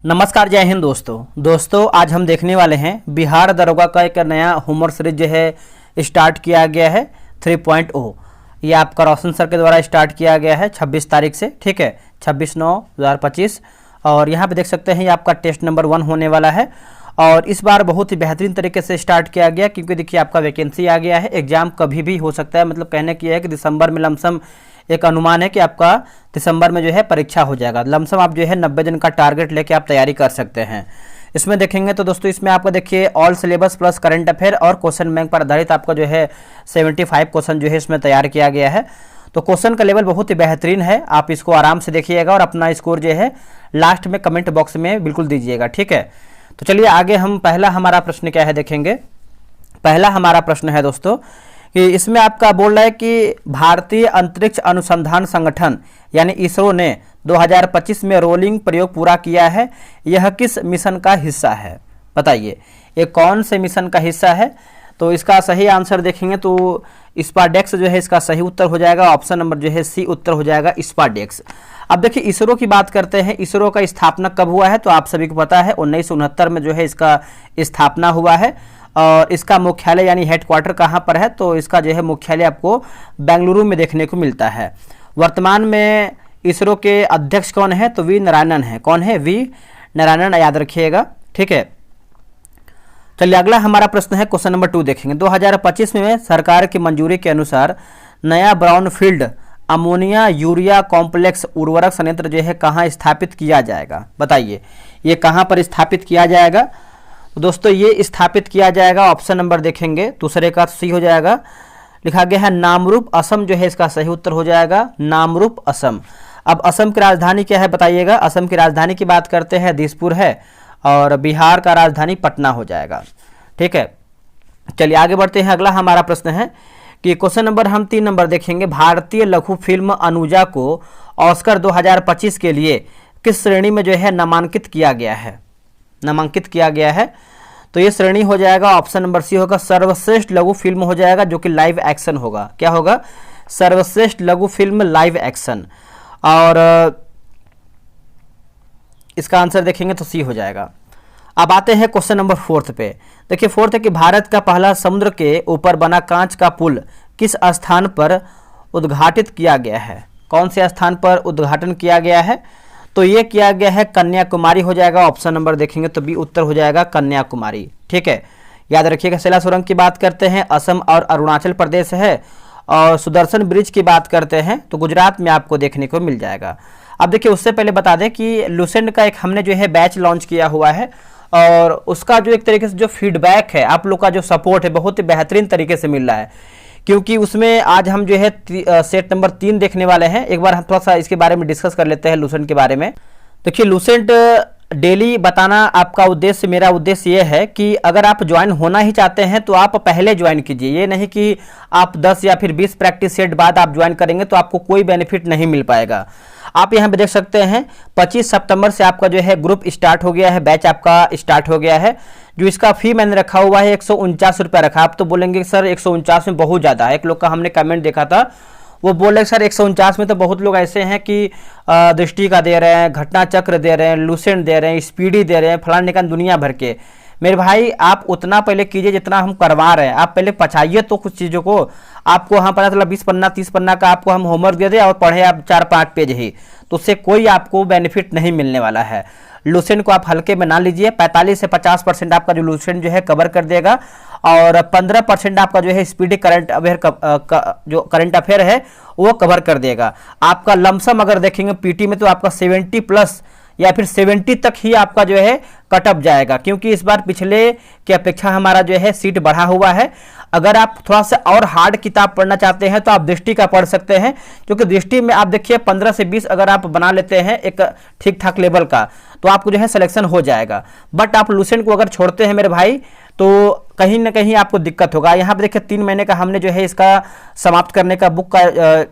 नमस्कार, जय हिंद दोस्तों आज हम देखने वाले हैं बिहार दरोगा का एक नया होमवर्क सीरीज जो है स्टार्ट किया गया है 3.0। ये आपका रोशन सर के द्वारा स्टार्ट किया गया है 26 तारीख से, ठीक है, 26/9/2025। और यहाँ पे देख सकते हैं ये आपका टेस्ट नंबर 1 होने वाला है और इस बार बहुत ही बेहतरीन तरीके से स्टार्ट किया गया क्योंकि देखिए आपका वैकेंसी आ गया है। एग्जाम कभी भी हो सकता है, मतलब कहने की है कि दिसंबर में लमसम एक अनुमान है कि आपका दिसंबर में जो है परीक्षा हो जाएगा। लमसम आप जो है 90 दिन का टारगेट लेके आप तैयारी कर सकते हैं। इसमें देखेंगे तो दोस्तों इसमें आपका देखिए all syllabus plus current affair और क्वेश्चन बैंक पर आधारित आपका जो है 75 क्वेश्चन जो है इसमें तैयार किया गया है। तो क्वेश्चन का लेवल बहुत ही बेहतरीन है, आप इसको आराम से देखिएगा और अपना स्कोर जो है लास्ट में कमेंट बॉक्स में बिल्कुल दीजिएगा, ठीक है। तो चलिए आगे हम पहला हमारा प्रश्न क्या है देखेंगे। पहला हमारा प्रश्न है दोस्तों कि इसमें आपका बोल रहा है कि भारतीय अंतरिक्ष अनुसंधान संगठन यानी इसरो ने 2025 में रोलिंग प्रयोग पूरा किया है, यह किस मिशन का हिस्सा है? बताइए ये कौन से मिशन का हिस्सा है? तो इसका सही आंसर देखेंगे तो स्पारडेक्स जो है इसका सही उत्तर हो जाएगा। ऑप्शन नंबर जो है सी उत्तर हो जाएगा स्पारडेक्स। अब देखिए इसरो की बात करते हैं, इसरो का स्थापना कब हुआ है? तो आप सभी को पता है 1969 में जो है इसका स्थापना हुआ है और इसका मुख्यालय यानी हेडक्वार्टर कहाँ पर है? तो इसका जो है मुख्यालय आपको बेंगलुरु में देखने को मिलता है। वर्तमान में इसरो के अध्यक्ष कौन है? तो वी नारायणन है। कौन है? वी नारायणन, याद रखिएगा, ठीक है। चलिए अगला हमारा प्रश्न है क्वेश्चन नंबर 2 देखेंगे। 2025 में सरकार की मंजूरी के अनुसार नया ब्राउनफील्ड अमोनिया यूरिया कॉम्प्लेक्स उर्वरक संयंत्र जो है कहाँ स्थापित किया जाएगा? बताइए ये कहाँ पर स्थापित किया जाएगा? दोस्तों ये स्थापित किया जाएगा, ऑप्शन नंबर देखेंगे दूसरे का सी हो जाएगा, लिखा गया है नामरूप असम जो है इसका सही उत्तर हो जाएगा नामरूप असम। अब असम की राजधानी क्या है बताइएगा? असम की राजधानी की बात करते हैं दिसपुर है और बिहार का राजधानी पटना हो जाएगा, ठीक है। चलिए आगे बढ़ते हैं। अगला हमारा प्रश्न है कि क्वेश्चन नंबर हम 3 नंबर देखेंगे। भारतीय लघु फिल्म अनुजा को ऑस्कर 2025 के लिए किस श्रेणी में जो है नामांकित किया गया है? नामांकित किया गया है तो ये श्रेणी हो जाएगा, ऑप्शन नंबर सी होगा सर्वश्रेष्ठ लघु फिल्म हो जाएगा जो कि लाइव एक्शन होगा। क्या होगा? सर्वश्रेष्ठ लघु फिल्म लाइव एक्शन। और इसका आंसर देखेंगे तो सी हो जाएगा। अब आते हैं क्वेश्चन नंबर 4 पे। देखिए 4 है कि भारत का पहला समुद्र के ऊपर बना कांच का पुल किस स्थान पर उद्घाटित किया गया है? कौन से स्थान पर उद्घाटन किया गया है? तो ये किया गया है कन्याकुमारी हो जाएगा। ऑप्शन नंबर देखेंगे तो बी उत्तर हो जाएगा कन्याकुमारी, ठीक है। याद रखिएगा। शिला सुरंग की बात करते हैं असम और अरुणाचल प्रदेश है और सुदर्शन ब्रिज की बात करते हैं तो गुजरात में आपको देखने को मिल जाएगा। अब देखिए उससे पहले बता दें कि लुसेंट का एक हमने जो है बैच लॉन्च किया हुआ है और उसका जो एक तरीके से जो फीडबैक है, आप लोग का जो सपोर्ट है बहुत ही बेहतरीन तरीके से मिल रहा है क्योंकि उसमें आज हम जो है सेट नंबर 3 देखने वाले हैं। एक बार हम थोड़ा सा इसके बारे में डिस्कस कर लेते हैं लुसेंट के बारे में। देखिए लुसेंट डेली बताना आपका उद्देश्य, मेरा उद्देश्य ये है कि अगर आप ज्वाइन होना ही चाहते हैं तो आप पहले ज्वाइन कीजिए। ये नहीं कि आप 10 या फिर 20 प्रैक्टिस सेट बाद आप ज्वाइन करेंगे तो आपको कोई बेनिफिट नहीं मिल पाएगा। आप यहाँ पे देख सकते हैं 25 सितंबर से आपका जो है ग्रुप स्टार्ट हो गया है, बैच आपका स्टार्ट हो गया है। जो इसका फी मैंने रखा हुआ है 149 रुपया रखा। आप तो बोलेंगे सर 149 में बहुत ज़्यादा है। एक लोग का हमने कमेंट देखा था, वो बोले सर 149 में तो बहुत लोग ऐसे हैं कि दृष्टि का दे रहे हैं, घटना चक्र दे रहे हैं, लुसेंट दे रहे हैं, स्पीडी दे रहे हैं, फलान निकान दुनिया भर के। मेरे भाई आप उतना पहले कीजिए जितना हम करवा रहे हैं। आप पहले पचाइए तो कुछ चीज़ों को। आपको हाँ पता चला 20 पन्ना 30 पन्ना का आपको हम होमवर्क दे दें और पढ़े आप 4-5 पेज ही, तो उससे कोई आपको बेनिफिट नहीं मिलने वाला है। लुसेंट को आप हल्के में ना लीजिए। 45 से 50% आपका जो लुसेंट जो है कवर कर देगा और 15% आपका जो है स्पीडी करंट अफेयर जो करंट अफेयर है वो कवर कर देगा। आपका लमसम अगर देखेंगे पीटी में तो आपका 70 प्लस या फिर 70 तक ही आपका जो है कटअप जाएगा क्योंकि इस बार पिछले की अपेक्षा हमारा जो है सीट बढ़ा हुआ है। अगर आप थोड़ा सा और हार्ड किताब पढ़ना चाहते हैं तो आप दृष्टि का पढ़ सकते हैं क्योंकि दृष्टि में आप देखिए 15 से 20 अगर आप बना लेते हैं एक ठीक ठाक लेवल का तो आपको जो है सिलेक्शन हो जाएगा। बट आप लुसेंट को अगर छोड़ते हैं मेरे भाई तो कहीं ना कहीं आपको दिक्कत होगा। यहाँ पे देखिए 3 महीने का हमने जो है इसका समाप्त करने का बुक का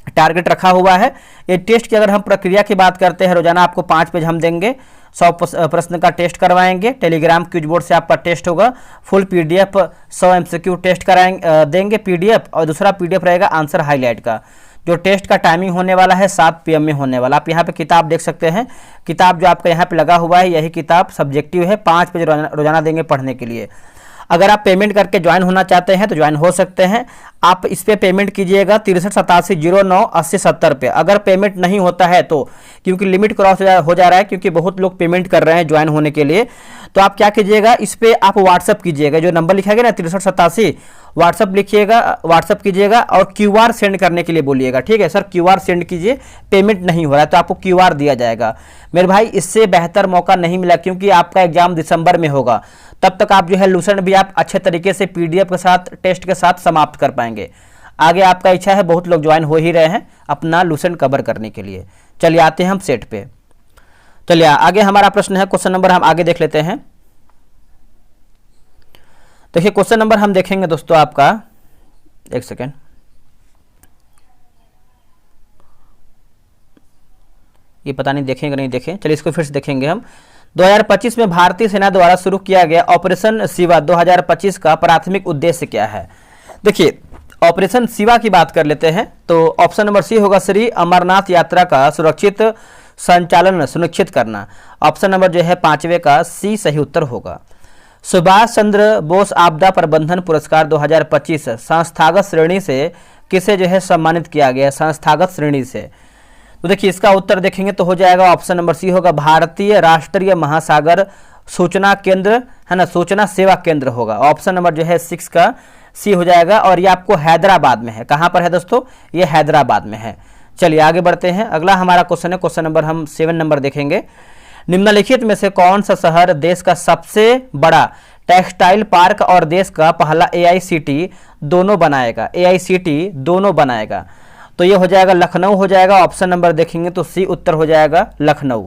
टारगेट रखा हुआ है। ये टेस्ट की अगर हम प्रक्रिया की बात करते हैं रोजाना आपको 5 पेज हम देंगे, 100 प्रश्न का टेस्ट करवाएंगे। टेलीग्राम क्विज बोर्ड से आपका टेस्ट होगा। फुल पीडीएफ 100 एमसीक्यू टेस्ट कराएंगे देंगे पीडीएफ और दूसरा पीडीएफ रहेगा आंसर हाईलाइट का। जो टेस्ट का टाइमिंग होने वाला है 7 PM में होने वाला। आप यहाँ पे किताब देख सकते हैं, किताब जो आपका यहाँ पे लगा हुआ है यही किताब सब्जेक्टिव है, 5 पेज रोजाना देंगे पढ़ने के लिए। अगर आप पेमेंट करके ज्वाइन होना चाहते हैं तो ज्वाइन हो सकते हैं। आप इस पे पेमेंट कीजिएगा 6387098070 पे। अगर पेमेंट नहीं होता है तो, क्योंकि लिमिट क्रॉस हो जा रहा है, क्योंकि बहुत लोग पेमेंट कर रहे हैं ज्वाइन होने के लिए, तो आप क्या कीजिएगा, इस पे आप व्हाट्सअप कीजिएगा, जो नंबर लिखा गया ना 6387, व्हाट्सअप लिखिएगा, व्हाट्सअप कीजिएगा और QR सेंड करने के लिए बोलिएगा। ठीक है सर, QR सेंड कीजिए, पेमेंट नहीं हो रहा है तो आपको QR दिया जाएगा। मेरे भाई इससे बेहतर मौका नहीं मिला, क्योंकि आपका एग्जाम दिसंबर में होगा, तब तक आप जो है लूसेंट भी आप अच्छे तरीके से PDF के साथ, टेस्ट के साथ समाप्त कर पाएंगे। आगे आपका इच्छा है, बहुत लोग ज्वाइन हो ही रहे हैं अपना लूसेंट कवर करने के लिए। चलिए आते हैं हम सेट पे। चलिए आगे हमारा प्रश्न है, क्वेश्चन नंबर हम आगे देख लेते हैं। देखिए क्वेश्चन नंबर हम देखेंगे दोस्तों आपका, एक सेकेंड, ये पता नहीं देखेंगे नहीं देखें, चलिए इसको फिर से देखेंगे हम। 2025 में भारतीय सेना द्वारा शुरू किया गया ऑपरेशन शिवा 2025 का प्राथमिक उद्देश्य क्या है। देखिए ऑपरेशन शिवा की बात कर लेते हैं, तो ऑप्शन नंबर सी होगा, श्री अमरनाथ यात्रा का सुरक्षित संचालन सुनिश्चित करना। ऑप्शन नंबर जो है 5वें का सी सही उत्तर होगा। सुभाष चंद्र बोस आपदा प्रबंधन पुरस्कार 2025 संस्थागत श्रेणी से किसे जो है सम्मानित किया गया, संस्थागत श्रेणी से। तो देखिए इसका उत्तर देखेंगे तो हो जाएगा ऑप्शन नंबर सी होगा, भारतीय राष्ट्रीय महासागर सूचना केंद्र, है ना, सूचना सेवा केंद्र होगा। ऑप्शन नंबर जो है 6 का सी हो जाएगा, और ये आपको हैदराबाद में है। कहाँ पर है दोस्तों, ये हैदराबाद में है। चलिए आगे बढ़ते हैं, अगला हमारा क्वेश्चन है, क्वेश्चन नंबर हम 7 नंबर देखेंगे। निम्नलिखित में से कौन सा शहर देश का सबसे बड़ा टेक्सटाइल पार्क और देश का पहला AICT दोनों बनाएगा, AICT दोनों बनाएगा। तो ये हो जाएगा लखनऊ हो जाएगा। ऑप्शन नंबर देखेंगे तो सी उत्तर हो जाएगा लखनऊ।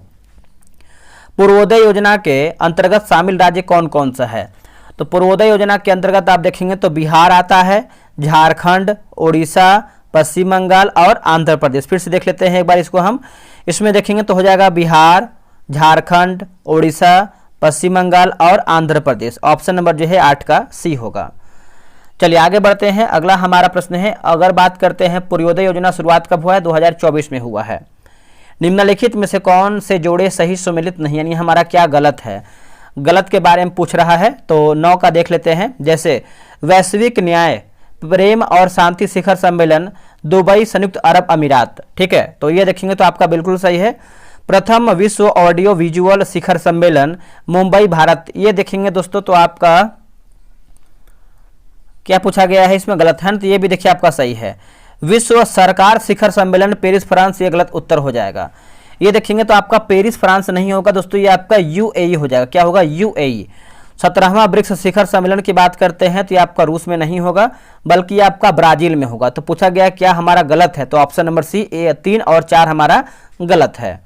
पूर्वोदय योजना के अंतर्गत शामिल राज्य कौन कौन सा है। तो पूर्वोदय योजना के अंतर्गत आप देखेंगे तो बिहार आता है, झारखंड, उड़ीसा, पश्चिम बंगाल और आंध्र प्रदेश। फिर से देख लेते हैं एक बार इसको हम, इसमें देखेंगे तो हो जाएगा बिहार, झारखंड, उड़ीसा, पश्चिम बंगाल और आंध्र प्रदेश। ऑप्शन नंबर जो है 8 का सी होगा। चलिए आगे बढ़ते हैं, अगला हमारा प्रश्न है, अगर बात करते हैं पूर्वोदय योजना शुरुआत कब हुआ है, 2024 में हुआ है। निम्नलिखित में से कौन से जोड़े सही सम्मिलित नहीं, यानी हमारा क्या गलत है, गलत के बारे में पूछ रहा है। तो 9 का देख लेते हैं, जैसे वैश्विक न्याय, प्रेम और शांति शिखर सम्मेलन, दुबई, संयुक्त अरब अमीरात। ठीक है, तो ये देखेंगे तो आपका बिल्कुल सही है। प्रथम विश्व ऑडियो विजुअल शिखर सम्मेलन, मुंबई, भारत। ये देखेंगे दोस्तों तो आपका क्या पूछा गया है, इसमें गलत है ना, तो ये भी देखिए आपका सही है। विश्व सरकार शिखर सम्मेलन, पेरिस, फ्रांस, ये गलत उत्तर हो जाएगा। ये देखेंगे तो आपका पेरिस फ्रांस नहीं होगा दोस्तों, ये आपका UAE हो जाएगा। क्या होगा, UAE। 17वां ब्रिक्स शिखर सम्मेलन की बात करते हैं तो ये आपका रूस में नहीं होगा, बल्कि ये आपका ब्राजील में होगा। तो पूछा गया क्या हमारा गलत है, तो ऑप्शन नंबर सी 3 और 4 हमारा गलत है।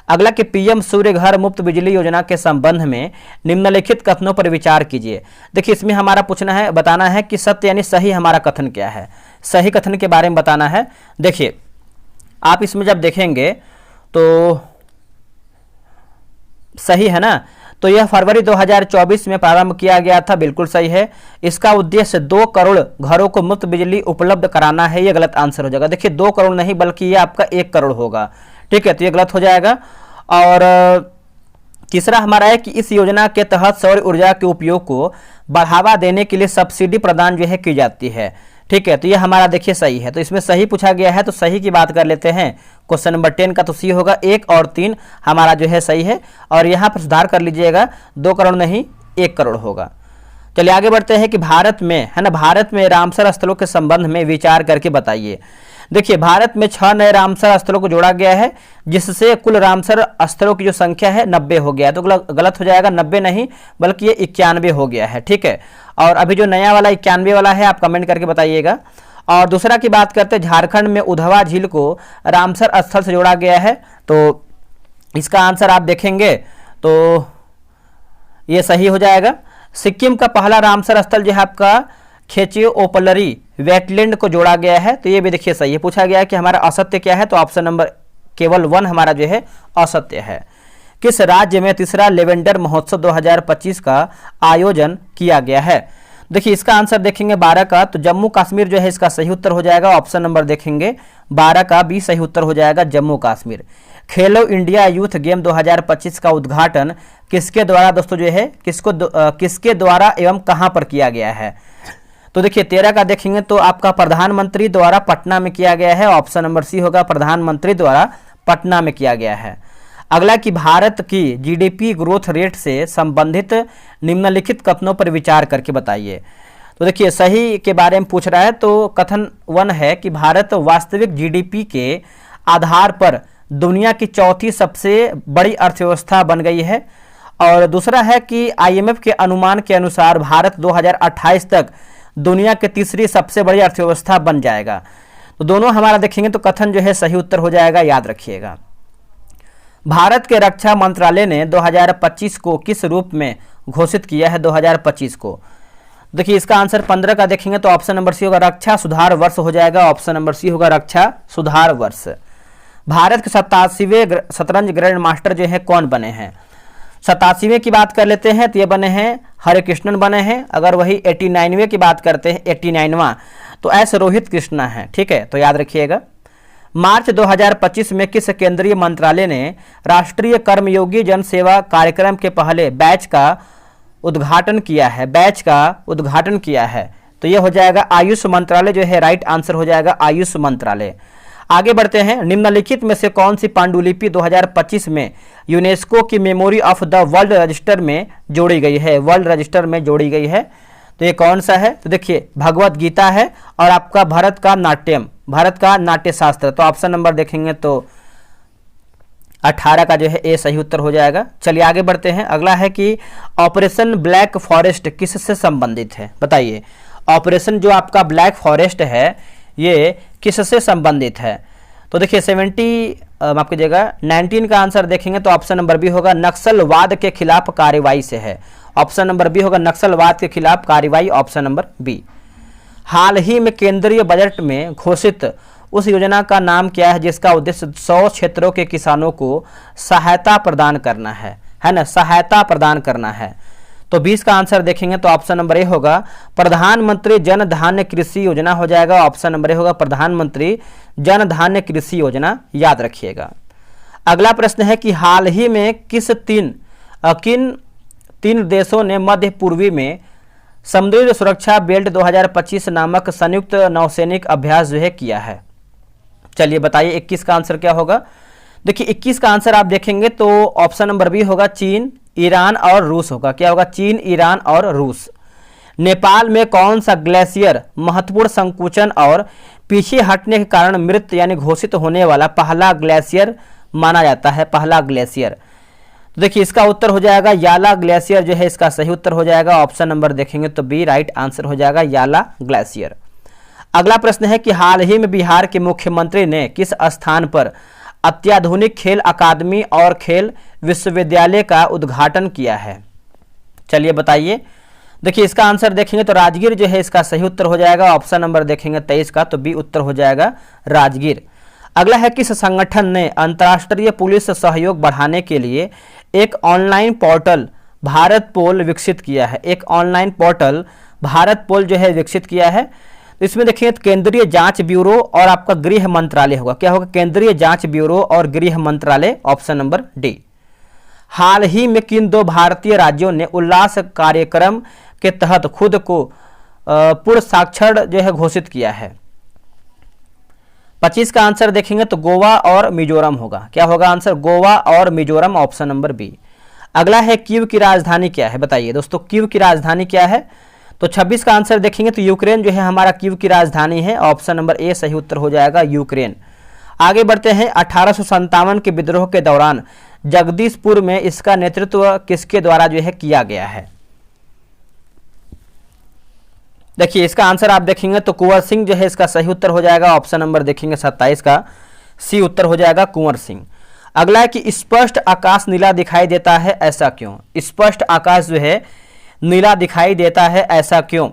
अगला कि PM सूर्य घर मुफ्त बिजली योजना के संबंध में निम्नलिखित कथनों पर विचार कीजिए। देखिए इसमें हमारा पूछना है, बताना है कि सत्य यानी सही हमारा कथन क्या है, सही कथन के बारे में बताना है। देखिए आप इसमें जब देखेंगे तो सही है ना, तो यह फरवरी 2024 में प्रारंभ किया गया था, बिल्कुल सही है। इसका उद्देश्य 2 करोड़ घरों को मुफ्त बिजली उपलब्ध कराना है, यह गलत आंसर हो जाएगा। देखिए 2 करोड़ नहीं बल्कि ये आपका 1 करोड़ होगा। ठीक है, तो ये गलत हो जाएगा। और तीसरा हमारा है कि इस योजना के तहत सौर ऊर्जा के उपयोग को बढ़ावा देने के लिए सब्सिडी प्रदान जो है की जाती है। ठीक है, तो ये हमारा देखिए सही है। तो इसमें सही पूछा गया है तो सही की बात कर लेते हैं। क्वेश्चन नंबर 10 का तो सी होगा, 1 और 3 हमारा जो है सही है। और यहाँ पर सुधार कर लीजिएगा, 2 करोड़ नहीं 1 करोड़ होगा। चलिए आगे बढ़ते हैं कि भारत में, है ना, भारत में रामसर स्थलों के संबंध में विचार करके बताइए। देखिए भारत में 6 नए रामसर स्थलों को जोड़ा गया है, जिससे कुल रामसर स्थलों की जो संख्या है 90 हो गया। तो गलत हो जाएगा, 90 नहीं बल्कि ये 91 हो गया है। ठीक है, और अभी जो नया वाला 91 वाला है आप कमेंट करके बताइएगा। और दूसरा की बात करते हैं, झारखंड में उधवा झील को रामसर स्थल से जोड़ा गया है, तो इसका आंसर आप देखेंगे तो ये सही हो जाएगा। सिक्किम का पहला रामसर स्थल जो है आपका खेचियोपोलरी वेटलैंड को जोड़ा गया है, तो ये भी देखिए सही है। पूछा गया है कि हमारा असत्य क्या है, तो ऑप्शन नंबर केवल 1 हमारा जो है असत्य है। किस राज्य में तीसरा लेवेंडर महोत्सव 2025 का आयोजन किया गया है। देखिए इसका आंसर देखेंगे 12 का, तो जम्मू कश्मीर जो है इसका सही उत्तर हो जाएगा। ऑप्शन नंबर देखेंगे 12 का बी सही उत्तर हो जाएगा, जम्मू कश्मीर। खेलो इंडिया यूथ गेम 2025 का उद्घाटन किसके द्वारा दोस्तों जो है किसके द्वारा एवं कहां पर किया गया है? तो देखिए 13 का देखेंगे तो आपका प्रधानमंत्री द्वारा पटना में किया गया है। ऑप्शन नंबर सी होगा, प्रधानमंत्री द्वारा पटना में किया गया है। अगला कि भारत की जीडीपी ग्रोथ रेट से संबंधित निम्नलिखित कथनों पर विचार करके बताइए। तो देखिए सही के बारे में पूछ रहा है, तो कथन 1 है कि भारत वास्तविक जीडीपी के आधार पर दुनिया की चौथी सबसे बड़ी अर्थव्यवस्था बन गई है। और दूसरा है कि आईएमएफ के अनुमान के अनुसार भारत 2028 तक दुनिया के तीसरी सबसे बड़ी अर्थव्यवस्था बन जाएगा। तो दोनों हमारा देखेंगे तो कथन जो है सही उत्तर हो जाएगा, याद रखिएगा। भारत के रक्षा मंत्रालय ने 2025 को किस रूप में घोषित किया है? 2025 को देखिए इसका आंसर 15 का देखेंगे तो ऑप्शन नंबर सी होगा, रक्षा सुधार वर्ष हो जाएगा। ऑप्शन नंबर सी होगा, रक्षा सुधार वर्ष। भारत के 87वें शतरंज ग्रैंड मास्टर जो है कौन बने हैं? 87वें की बात कर लेते हैं तो ये बने हैं हरे कृष्णन बने हैं। अगर वही 89वें की बात करते हैं, 89वां, तो एस रोहित कृष्णा है। ठीक है, तो याद रखिएगा। मार्च 2025 में किस केंद्रीय मंत्रालय ने राष्ट्रीय कर्मयोगी जन सेवा कार्यक्रम के पहले बैच का उद्घाटन किया है? बैच का उद्घाटन किया है तो यह हो जाएगा आयुष मंत्रालय जो है, राइट आंसर हो जाएगा आयुष मंत्रालय। आगे बढ़ते हैं। निम्नलिखित में से कौन सी पांडुलिपि 2025 में यूनेस्को की memory of the world register में जोड़ी गई है? वर्ल्ड रजिस्टर में जोड़ी गई है, तो ये कौन सा है? तो देखिए भगवत गीता है और आपका भारत का नाट्यम, भारत का नाट्य शास्त्र। तो ऑप्शन नंबर देखेंगे तो 18 का जो है ए सही उत्तर हो जाएगा। चलिए आगे बढ़ते हैं। अगला है कि ऑपरेशन ब्लैक फॉरेस्ट किससे संबंधित है? बताइए ऑपरेशन जो आपका ब्लैक फॉरेस्ट है ये किससे संबंधित है? तो देखिए माफ कीजिएगा 19 का आंसर देखेंगे तो ऑप्शन नंबर बी होगा, नक्सलवाद के खिलाफ कार्रवाई से है। ऑप्शन नंबर बी होगा, नक्सलवाद के खिलाफ कार्रवाई, ऑप्शन नंबर बी। हाल ही में केंद्रीय बजट में घोषित उस योजना का नाम क्या है जिसका उद्देश्य 100 क्षेत्रों के किसानों को सहायता प्रदान करना है ना, सहायता प्रदान करना है? तो 20 का आंसर देखेंगे तो ऑप्शन नंबर ए होगा, प्रधानमंत्री जन धान्य कृषि योजना हो जाएगा। ऑप्शन नंबर ए होगा, प्रधानमंत्री जन धान्य कृषि योजना, याद रखिएगा। अगला प्रश्न है कि हाल ही में किन तीन देशों ने मध्य पूर्वी में समुद्री सुरक्षा बेल्ट 2025 नामक संयुक्त नौसैनिक अभ्यास जो है किया है? चलिए बताइए 21 का आंसर क्या होगा? देखिए 21 का आंसर आप देखेंगे तो ऑप्शन नंबर बी होगा, चीन, ईरान और रूस होगा। क्या होगा? चीन, ईरान और रूस। नेपाल में कौन सा ग्लेशियर महत्वपूर्ण संकुचन और पीछे हटने के कारण मृत यानी घोषित होने वाला पहला ग्लेशियर माना जाता है? पहला ग्लेशियर, तो देखिए इसका उत्तर हो जाएगा याला ग्लेशियर जो है इसका सही उत्तर हो जाएगा। ऑप्शन नंबर देखेंगे तो बी राइट आंसर हो जाएगा, याला ग्लेशियर। अगला प्रश्न है कि हाल ही में बिहार के मुख्यमंत्री ने किस स्थान पर अत्याधुनिक खेल अकादमी और खेल विश्वविद्यालय का उद्घाटन किया है? चलिए बताइए। देखिए इसका आंसर देखेंगे तो राजगीर जो है इसका सही उत्तर हो जाएगा। ऑप्शन नंबर देखेंगे 23 का, तो बी उत्तर हो जाएगा राजगीर। अगला है किस संगठन ने अंतर्राष्ट्रीय पुलिस सहयोग बढ़ाने के लिए एक ऑनलाइन पोर्टल भारत पोल विकसित किया है? एक ऑनलाइन पोर्टल भारत पोल जो है विकसित किया है। तो इसमें देखिए केंद्रीय जांच ब्यूरो और आपका गृह मंत्रालय होगा। क्या होगा? केंद्रीय जांच ब्यूरो और गृह मंत्रालय, ऑप्शन नंबर डी। हाल ही में किन 2 भारतीय राज्यों ने उल्लास कार्यक्रम के तहत खुद को पूर्ण साक्षर जो है घोषित किया है? 25 का आंसर देखेंगे तो गोवा और मिजोरम होगा। क्या होगा आंसर? गोवा और मिजोरम, ऑप्शन नंबर बी। अगला है कीव की राजधानी क्या है? बताइए दोस्तों कीव की राजधानी क्या है? तो 26 का आंसर देखेंगे तो यूक्रेन जो है हमारा कीव की राजधानी है। ऑप्शन नंबर ए सही उत्तर हो जाएगा, यूक्रेन। आगे बढ़ते हैं। 1857 के विद्रोह के दौरान जगदीशपुर में इसका नेतृत्व किसके द्वारा जो है किया गया है? देखिए इसका आंसर आप देखेंगे तो कुंवर सिंह जो है इसका सही उत्तर हो जाएगा। ऑप्शन नंबर देखेंगे 27 का सी उत्तर हो जाएगा, कुंवर सिंह। अगला है कि स्पष्ट आकाश नीला दिखाई देता है, ऐसा क्यों? स्पष्ट आकाश जो है नीला दिखाई देता है, ऐसा क्यों?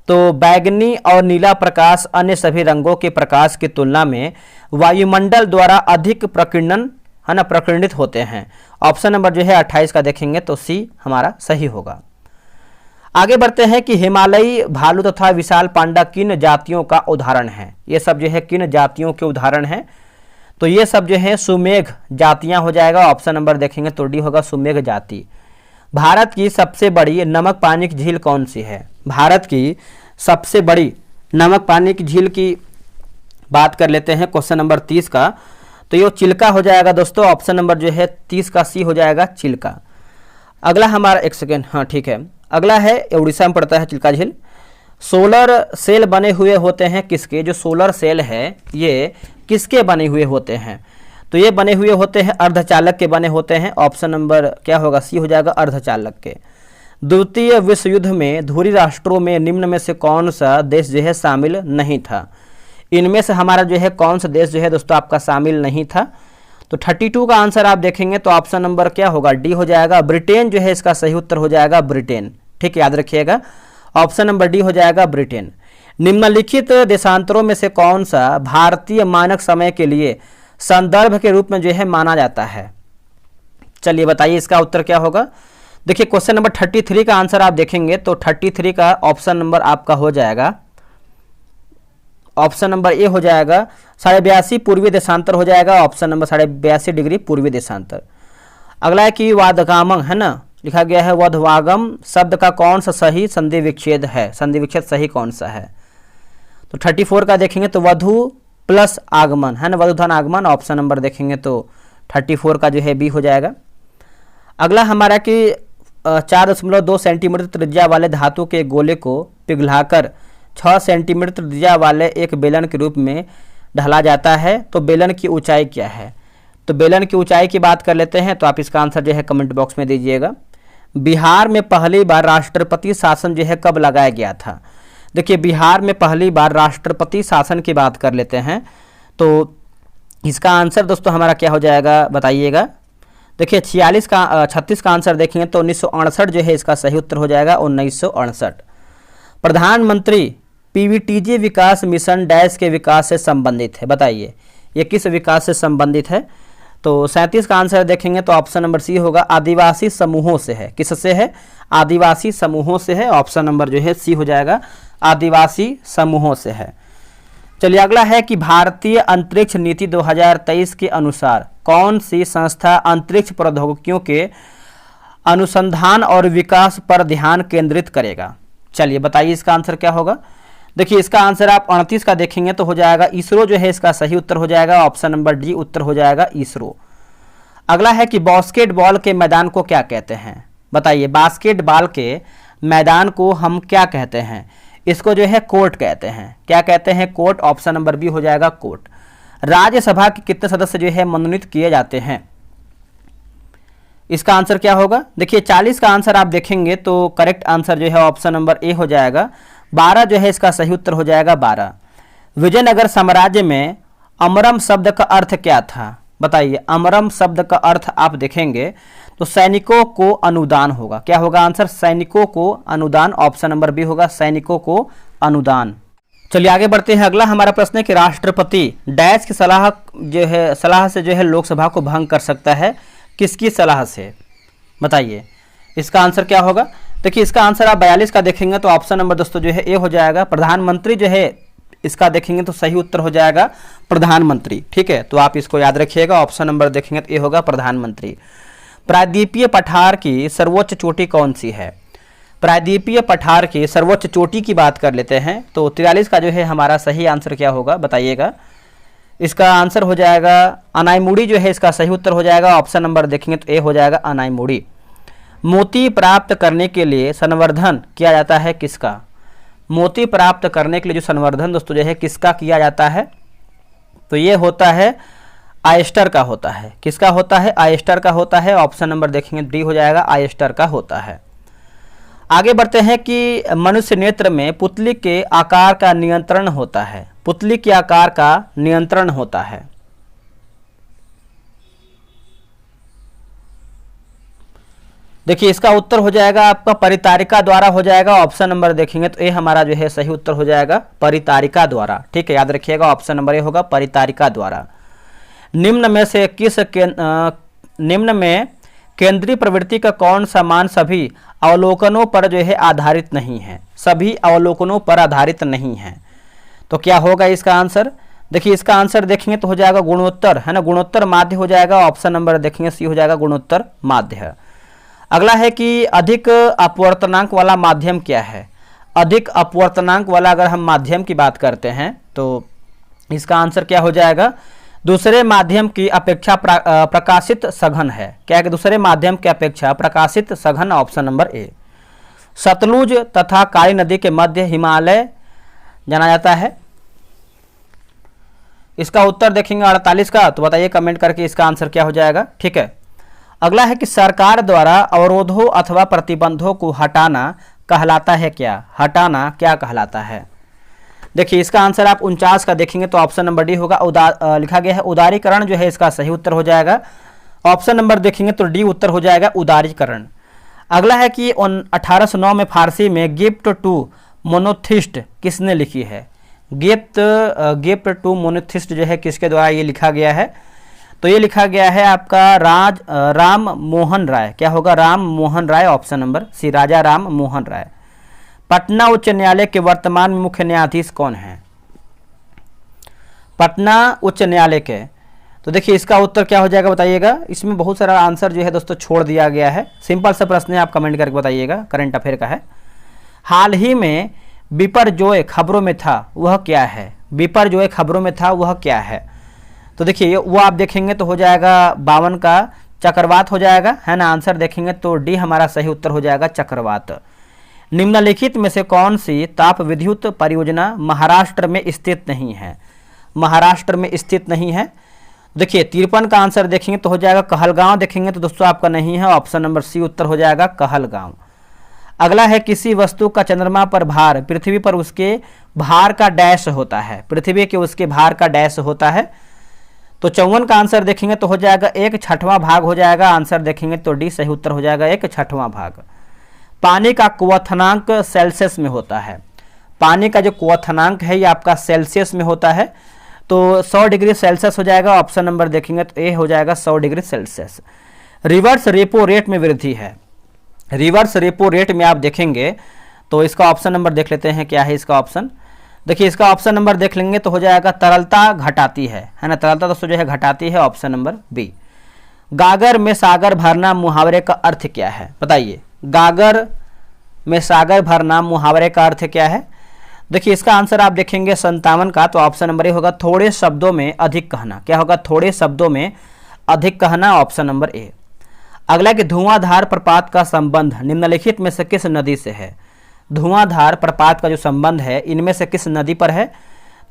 तो बैगनी और नीला प्रकाश अन्य सभी रंगों के प्रकाश की तुलना में वायुमंडल द्वारा अधिक प्रकीर्णन है ना, प्रकीर्णित होते हैं। ऑप्शन नंबर जो है 28 का देखेंगे तो सी हमारा सही होगा। आगे बढ़ते हैं कि हिमालयी भालू तथा विशाल पांडा किन जातियों का उदाहरण है। ये सब जो है किन जातियों के उदाहरण हैं, तो ये सब जो है सुमेघ जातियां हो जाएगा। ऑप्शन नंबर देखेंगे तो डी होगा सुमेघ जाति। भारत की सबसे बड़ी नमक पानी की झील कौन सी है? भारत की सबसे बड़ी नमक पानी की झील की बात कर लेते हैं क्वेश्चन नंबर 30 का, तो ये चिल्का हो जाएगा दोस्तों। ऑप्शन नंबर जो है 30 का सी हो जाएगा चिल्का। अगला हमारा एक सेकेंड, हाँ ठीक है, अगला है उड़ीसा में पड़ता है चिल्का झील। सोलर सेल बने हुए होते हैं किसके? जो सोलर सेल है ये किसके बने हुए होते हैं? तो ये बने हुए होते हैं अर्धचालक के बने होते हैं। ऑप्शन नंबर क्या होगा? सी हो जाएगा अर्धचालक के। द्वितीय विश्व युद्ध में धुरी राष्ट्रों में निम्न में से कौन सा देश जो है शामिल नहीं था? इनमें से हमारा जो है कौन सा देश जो है दोस्तों आपका शामिल नहीं था? तो 32 का आंसर आप देखेंगे तो ऑप्शन नंबर क्या होगा? डी हो जाएगा। ब्रिटेन जो है इसका सही उत्तर हो जाएगा ब्रिटेन। ठीक है, याद रखिएगा, ऑप्शन नंबर डी हो जाएगा ब्रिटेन। निम्नलिखित देशांतरों में से कौन सा भारतीय मानक समय के लिए संदर्भ के रूप में जो है माना जाता है? चलिए बताइए इसका उत्तर क्या होगा। देखिए क्वेश्चन नंबर 33 का आंसर आप देखेंगे तो 33 का ऑप्शन नंबर आपका हो जाएगा, ऑप्शन नंबर ए हो जाएगा 82.5 पूर्वी देशांतर हो जाएगा। ऑप्शन नंबर 82.5 डिग्री पूर्वी देशांतर। अगला है कि वादगामंग है ना, लिखा गया है वधवागम शब्द का कौन सा सही संधि विच्छेद है? संधि विच्छेद सही कौन सा है? तो 34 का देखेंगे तो वधु प्लस आगमन है ना, वधुधन आगमन। ऑप्शन नंबर देखेंगे तो 34 का जो है बी हो जाएगा। अगला हमारा कि 4.2 सेंटीमीटर त्रिज्या वाले धातु के गोले को पिघलाकर 6 सेंटीमीटर त्रिज्या वाले एक बेलन के रूप में ढला जाता है, तो बेलन की ऊंचाई क्या है? तो बेलन की ऊंचाई की बात कर लेते हैं, तो आप इसका आंसर जो है कमेंट बॉक्स में दीजिएगा। बिहार में पहली बार राष्ट्रपति शासन जो है कब लगाया गया था? देखिए बिहार में पहली बार राष्ट्रपति शासन की बात कर लेते हैं, तो इसका आंसर दोस्तों हमारा क्या हो जाएगा बताइएगा। देखिए 36 का आंसर देखेंगे तो 1968 जो है इसका सही उत्तर हो जाएगा 1968। प्रधानमंत्री पीवीटीजी विकास मिशन डैश के विकास से संबंधित है, बताइए ये किस विकास से संबंधित है? तो 37 का आंसर देखेंगे तो ऑप्शन नंबर सी होगा आदिवासी समूहों से है। किससे है? आदिवासी समूहों से है। ऑप्शन नंबर जो है सी हो जाएगा आदिवासी समूहों से है। चलिए अगला है कि भारतीय अंतरिक्ष नीति 2023 के अनुसार कौन सी संस्था अंतरिक्ष प्रौद्योगिकियों के अनुसंधान और विकास पर ध्यान केंद्रित करेगा? चलिए बताइए इसका आंसर क्या होगा। देखिए इसका आंसर आप 29 का देखेंगे तो हो जाएगा इसरो जो है इसका सही उत्तर हो जाएगा। ऑप्शन नंबर डी उत्तर हो जाएगा इसरो। अगला है कि बास्केटबॉल के मैदान को क्या कहते हैं? बताइए बास्केटबॉल के मैदान को हम क्या कहते हैं? इसको जो है कोर्ट कहते हैं। क्या कहते हैं? कोर्ट। ऑप्शन नंबर बी हो जाएगा कोर्ट। राज्यसभा के कितने सदस्य जो है मनोनीत किए जाते हैं? इसका आंसर क्या होगा? देखिए 40 का आंसर आप देखेंगे तो करेक्ट आंसर जो है ऑप्शन नंबर ए हो जाएगा 12 जो है इसका सही उत्तर हो जाएगा 12। विजयनगर साम्राज्य में अमरम शब्द का अर्थ क्या था? बताइए अमरम शब्द का अर्थ आप देखेंगे तो सैनिकों को अनुदान होगा। क्या होगा आंसर? सैनिकों को अनुदान। ऑप्शन नंबर बी होगा सैनिकों को अनुदान। चलिए आगे बढ़ते हैं। अगला हमारा प्रश्न है कि राष्ट्रपति डैश की सलाह से जो है लोकसभा को भंग कर सकता है, किसकी सलाह से? बताइए इसका आंसर क्या होगा। देखिए इसका आंसर आप 42 का देखेंगे तो ऑप्शन नंबर दोस्तों जो है ए हो जाएगा प्रधानमंत्री जो है इसका देखेंगे तो सही उत्तर हो जाएगा प्रधानमंत्री। ठीक है, तो आप इसको याद रखिएगा। ऑप्शन नंबर देखेंगे तो ए होगा प्रधानमंत्री। प्रायद्वीपीय पठार की सर्वोच्च चोटी कौन सी है? प्रायद्वीपीय पठार की सर्वोच्च चोटी की बात कर लेते हैं तो 43 का जो है हमारा सही आंसर क्या होगा बताइएगा। इसका आंसर हो जाएगा अनाईमुड़ी जो है इसका सही उत्तर हो जाएगा। ऑप्शन नंबर देखेंगे तो ए हो जाएगा अनाईमुड़ी। मोती प्राप्त करने के लिए संवर्धन किया जाता है किसका? मोती प्राप्त करने के लिए जो संवर्धन दोस्तों जो है किसका किया जाता है? तो ये होता है आयस्टर का होता है। किसका होता है? आयस्टर का होता है। ऑप्शन नंबर देखेंगे डी हो जाएगा आयस्टर का होता है। आगे बढ़ते हैं कि मनुष्य नेत्र में पुतली के आकार का नियंत्रण होता है। पुतली के आकार का नियंत्रण होता है। देखिए इसका उत्तर हो जाएगा आपका परितारिका द्वारा हो जाएगा। ऑप्शन नंबर देखेंगे तो ए हमारा जो है सही उत्तर हो जाएगा परितारिका द्वारा। ठीक है, याद रखिएगा ऑप्शन नंबर ए होगा परितारिका द्वारा। निम्न में केंद्रीय प्रवृत्ति का कौन सा मान सभी अवलोकनों पर जो है आधारित नहीं है, सभी अवलोकनों पर आधारित नहीं है। तो क्या होगा इसका आंसर? देखिए इसका आंसर देखेंगे तो हो जाएगा गुणोत्तर, है ना, गुणोत्तर माध्य हो जाएगा। ऑप्शन नंबर देखेंगे सी हो जाएगा गुणोत्तर माध्य। अगला है कि अधिक अपवर्तनांक वाला माध्यम क्या है? अधिक अपवर्तनांक वाला अगर हम माध्यम की बात करते हैं तो इसका आंसर क्या हो जाएगा? दूसरे माध्यम की अपेक्षा प्रकाशित सघन है। क्या है कि दूसरे माध्यम की अपेक्षा प्रकाशित सघन, ऑप्शन नंबर ए। सतलुज तथा काली नदी के मध्य हिमालय जाना जाता है। इसका उत्तर देखेंगे 48 का, तो बताइए कमेंट करके इसका आंसर क्या हो जाएगा। ठीक है, अगला है कि सरकार द्वारा अवरोधों अथवा प्रतिबंधों को हटाना कहलाता है क्या? हटाना क्या कहलाता है? देखिए इसका आंसर आप 49 का देखेंगे तो ऑप्शन नंबर डी होगा। लिखा गया है उदारीकरण जो है इसका सही उत्तर हो जाएगा। ऑप्शन नंबर देखेंगे तो डी उत्तर हो जाएगा उदारीकरण। अगला है कि 1809 में फारसी में गिफ्ट टू मोनोथिस्ट किसने लिखी है? गिफ्ट टू मोनोथिस्ट जो है किसके द्वारा ये लिखा गया है? तो ये लिखा गया है आपका राम मोहन राय। क्या होगा? राम मोहन राय, ऑप्शन नंबर सी, राजा राम मोहन राय। पटना उच्च न्यायालय के वर्तमान में मुख्य न्यायाधीश कौन है? पटना उच्च न्यायालय के, तो देखिए इसका उत्तर क्या हो जाएगा बताइएगा। इसमें बहुत सारा आंसर जो है दोस्तों छोड़ दिया गया है। सिंपल सा प्रश्न है, आप कमेंट करके बताइएगा, करंट अफेयर का है। हाल ही में बिपरजोय खबरों में था वह क्या है? बिपरजोय खबरों में था वह क्या है? तो देखिए वो आप देखेंगे तो हो जाएगा 52 का चक्रवात हो जाएगा, है ना। आंसर देखेंगे तो डी हमारा सही उत्तर हो जाएगा चक्रवात। निम्नलिखित में से कौन सी ताप विद्युत परियोजना महाराष्ट्र में स्थित नहीं है? महाराष्ट्र में स्थित नहीं है। देखिए 53 का आंसर देखेंगे तो हो जाएगा कहलगांव। देखेंगे तो दोस्तों आपका नहीं है, ऑप्शन नंबर सी उत्तर हो जाएगा कहलगांव। अगला है किसी वस्तु का चंद्रमा पर भार पृथ्वी पर उसके भार का डैश होता है? पृथ्वी के उसके भार का डैश होता है। तो 54 का आंसर देखेंगे तो हो जाएगा 1/6 भाग हो जाएगा। आंसर देखेंगे तो डी सही उत्तर हो जाएगा 1/6 भाग। पानी का क्वथनांक सेल्सियस में होता है। पानी का जो क्वथनांक है ये आपका सेल्सियस में होता है, तो 100 डिग्री सेल्सियस हो जाएगा। ऑप्शन नंबर देखेंगे तो ए हो जाएगा 100 degree Celsius. Reverse repo rate में वृद्धि है। रिवर्स रेपो रेट में आप देखेंगे तो इसका ऑप्शन नंबर देख लेते हैं, क्या है इसका ऑप्शन। देखिए इसका ऑप्शन नंबर देख लेंगे तो हो जाएगा तरलता घटाती है ना, तरलता दोस्तों जो है घटाती है, ऑप्शन नंबर बी। गागर में सागर भरना मुहावरे का अर्थ क्या है? बताइए, गागर में सागर भरना मुहावरे का अर्थ क्या है? देखिए इसका आंसर आप देखेंगे 57 का, तो ऑप्शन नंबर ए होगा थोड़े शब्दों में अधिक कहना। क्या होगा? थोड़े शब्दों में अधिक कहना, ऑप्शन नंबर ए। अगला कि धुआंधार प्रपात का संबंध निम्नलिखित में से किस नदी से है? धुआंधार प्रपात का जो संबंध है इनमें से किस नदी पर है?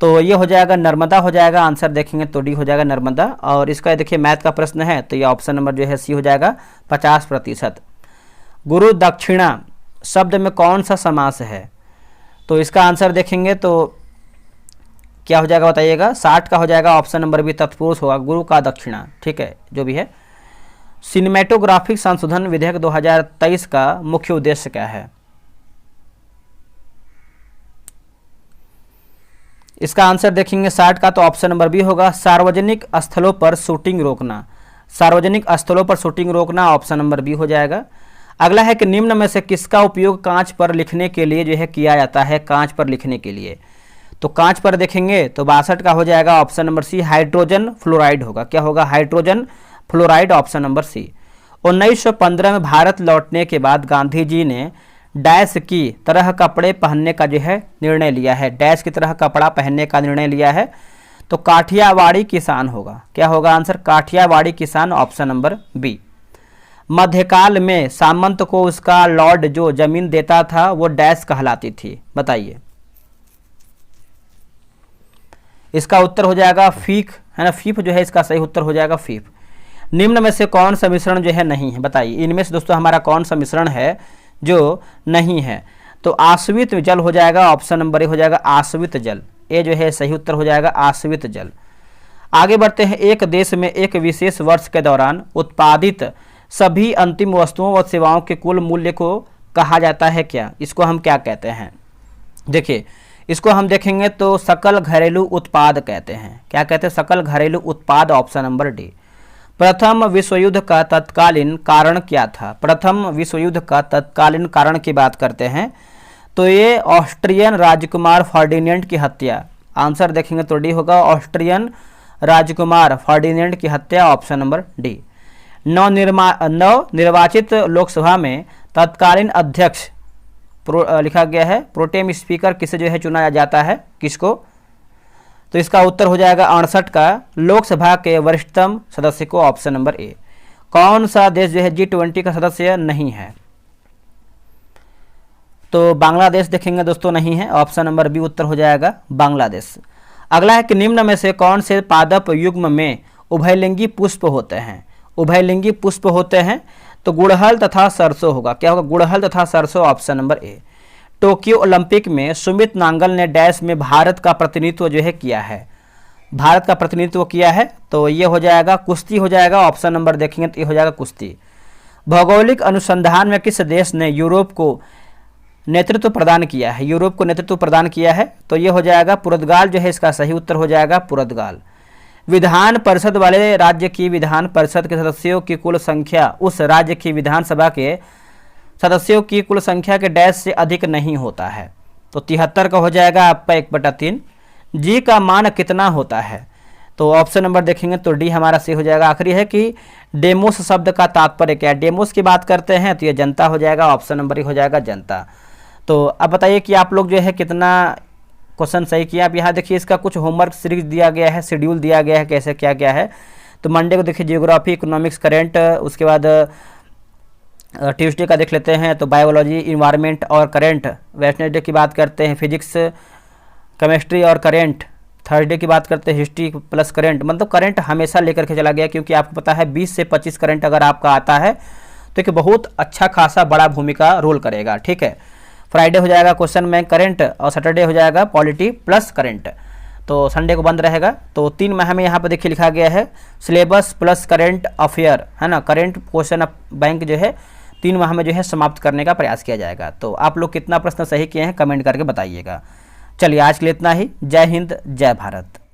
तो ये हो जाएगा नर्मदा हो जाएगा। आंसर देखेंगे तो डी हो जाएगा नर्मदा। और इसका देखिए मैथ का प्रश्न है तो ये ऑप्शन नंबर जो है सी हो जाएगा 50%। गुरु दक्षिणा शब्द में कौन सा समास है? तो इसका आंसर देखेंगे तो क्या हो जाएगा बताइएगा। 60 का हो जाएगा, ऑप्शन नंबर बी तत्पुरुष होगा, गुरु का दक्षिणा। ठीक है, जो भी है। सिनेमेटोग्राफिक संशोधन विधेयक 2023 का मुख्य उद्देश्य क्या है? इसका आंसर देखेंगे 60 का, तो ऑप्शन नंबर बी होगा सार्वजनिक स्थलों पर शूटिंग रोकना। सार्वजनिक स्थलों पर शूटिंग रोकना, ऑप्शन नंबर बी हो जाएगा। अगला है कि निम्न में से किसका उपयोग कांच पर लिखने के लिए जो है किया जाता है? कांच पर लिखने के लिए, तो कांच पर देखेंगे तो 62 का हो जाएगा, option number C hydrogen fluoride होगा। क्या होगा? Hydrogen fluoride, option number C. 1915 में भारत लौटने के बाद गांधी जी ने डैश की तरह कपड़े पहनने का जो है निर्णय लिया है। डैश की तरह कपड़ा पहनने का निर्णय लिया है, तो काठियावाड़ी किसान होगा। क्या होगा आंसर? काठियावाड़ी किसान, ऑप्शन नंबर बी। मध्यकाल में सामंत को उसका लॉर्ड जो जमीन देता था वो डैश कहलाती थी? बताइए। इसका उत्तर हो जाएगा फीक, है ना। फीफ जो है इसका सही उत्तर हो जाएगा फीफ। निम्न में से कौन सा मिश्रण जो है नहीं है? बताइए, इनमें से दोस्तों हमारा कौन सा मिश्रण है जो नहीं है? तो आश्वित जल हो जाएगा, ऑप्शन नंबर ए हो जाएगा आश्वित जल। ए जो है सही उत्तर हो जाएगा आश्वित जल। आगे बढ़ते हैं। एक देश में एक विशेष वर्ष के दौरान उत्पादित सभी अंतिम वस्तुओं व सेवाओं के कुल मूल्य को कहा जाता है क्या? इसको हम क्या कहते हैं? देखिए इसको हम देखेंगे तो सकल घरेलू उत्पाद कहते हैं। क्या कहते हैं? सकल घरेलू उत्पाद, ऑप्शन नंबर डी। प्रथम विश्व युद्ध का तत्कालीन कारण क्या था? प्रथम विश्व युद्ध का तत्कालीन कारण की बात करते हैं तो ये ऑस्ट्रियन राजकुमार फर्डिनेंड की हत्या। आंसर देखेंगे तो डी होगा, ऑस्ट्रियन राजकुमार फर्डिनेंड की हत्या, ऑप्शन नंबर डी। नवनिर्वाचित लोकसभा में तत्कालीन अध्यक्ष लिखा गया है, प्रोटेम स्पीकर किसे जो है चुना जाता है, किसको? तो इसका उत्तर हो जाएगा 68 का लोकसभा के वरिष्ठतम सदस्य को, ऑप्शन नंबर ए। कौन सा देश जो है G20 का सदस्य नहीं है? तो बांग्लादेश देखेंगे दोस्तों, नहीं है, ऑप्शन नंबर बी उत्तर हो जाएगा बांग्लादेश। अगला है कि निम्न में से कौन से पादप युग्म में उभयलिंगी पुष्प होते हैं? उभयलिंगी पुष्प होते हैं तो गुड़हल तथा सरसों होगा। क्या होगा? गुड़हल तथा सरसों, option number A. Tokyo Olympic में सुमित नांगल ने डैश में भारत का प्रतिनिधित्व जो है किया है, भारत का प्रतिनिधित्व किया है, तो ये हो जाएगा कुश्ती हो जाएगा, ऑप्शन नंबर देखेंगे तो ये हो जाएगा कुश्ती। भौगोलिक अनुसंधान में किस देश ने यूरोप को नेतृत्व प्रदान किया है? यूरोप को नेतृत्व प्रदान किया है तो ये हो जाएगा पुर्तगाल जो है, इसका सही उत्तर हो जाएगा पुर्तगाल। विधान परिषद वाले राज्य की विधान परिषद के सदस्यों की कुल संख्या उस राज्य की विधानसभा के सदस्यों की कुल संख्या के डैश से अधिक नहीं होता है, तो 73 का हो जाएगा आपका 1/3। जी का मान कितना होता है? तो ऑप्शन नंबर देखेंगे तो डी हमारा सही हो जाएगा। आखिरी है कि डेमोस शब्द का तात्पर्य क्या है? डेमोस की बात करते हैं तो ये जनता हो जाएगा, ऑप्शन नंबर ही हो जाएगा जनता। तो अब बताइए कि आप लोग जो है कितना क्वेश्चन सही किया। आप यहाँ देखिए इसका कुछ होमवर्क सीरीज दिया गया है, शेड्यूल दिया गया है, कैसे क्या क्या है। तो मंडे को देखिए जियोग्राफी, इकोनॉमिक्स, करेंट, उसके बाद ट्यूसडे का देख लेते हैं तो बायोलॉजी, इन्वायरमेंट और करेंट। वेडनेसडे की बात करते हैं फिजिक्स, केमिस्ट्री और करेंट। थर्सडे की बात करते हैं हिस्ट्री प्लस करेंट। मतलब करेंट हमेशा लेकर के चला गया, क्योंकि आपको पता है 20 से 25 करेंट अगर आपका आता है तो एक बहुत अच्छा खासा बड़ा भूमिका रोल करेगा, ठीक है। फ्राइडे हो जाएगा क्वेश्चन में करेंट और सैटरडे हो जाएगा पॉलिटी प्लस करेंट, तो संडे को बंद रहेगा। तो 3 माह में यहाँ पर देखिए लिखा गया है सिलेबस प्लस करेंट अफेयर, है ना। करेंट क्वेश्चन बैंक जो है 3 माह में जो है समाप्त करने का प्रयास किया जाएगा। तो आप लोग कितना प्रश्न सही किए हैं कमेंट करके बताइएगा। चलिए आज के लिए इतना ही। जय हिंद, जय भारत।